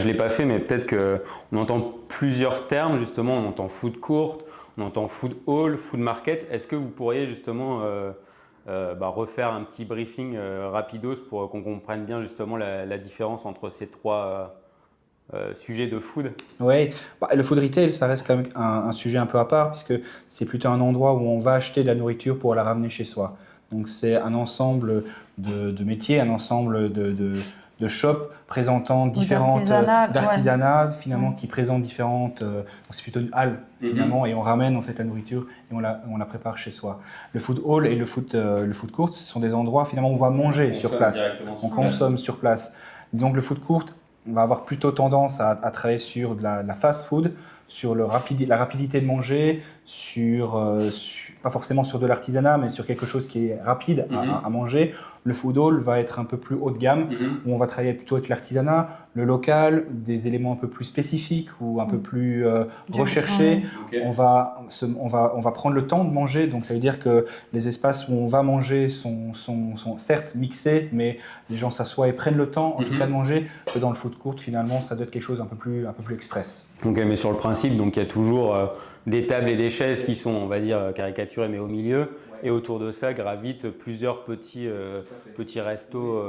Je ne l'ai pas fait, mais peut-être qu'on entend plusieurs termes, justement, on entend food court, on entend food hall, food market. Est-ce que vous pourriez justement refaire un petit briefing rapidos pour qu'on comprenne bien justement la différence entre ces trois sujets de food? Oui, le food retail, ça reste quand même un sujet un peu à part, puisque c'est plutôt un endroit où on va acheter de la nourriture pour la ramener chez soi. Donc c'est un ensemble de métiers, un ensemble de shops présentant Ou différentes d'artisanat, ouais. d'artisanat finalement Ouais. qui présentent différentes. Donc c'est plutôt une halle finalement, et on ramène en fait la nourriture et on la prépare chez soi. Le food hall et le food court, ce sont des endroits finalement où on va manger sur place. On consomme sur place. Disons que le food court, on va avoir plutôt tendance à travailler sur de la fast food, sur la rapidité de manger, pas forcément sur de l'artisanat, mais sur quelque chose qui est rapide à manger. Le food hall va être un peu plus haut de gamme, où on va travailler plutôt avec l'artisanat, le local, des éléments un peu plus spécifiques ou un peu plus recherchés. Okay. On va prendre le temps de manger, donc ça veut dire que les espaces où on va manger sont certes mixés, mais les gens s'assoient et prennent le temps, en tout cas, de manger. Que dans le food court, finalement, ça doit être quelque chose un peu plus express. Ok, mais sur le principe, donc il y a toujours des tables et des chaises qui sont, on va dire, caricaturées, mais au milieu. Ouais. Et autour de ça gravitent plusieurs petits restos.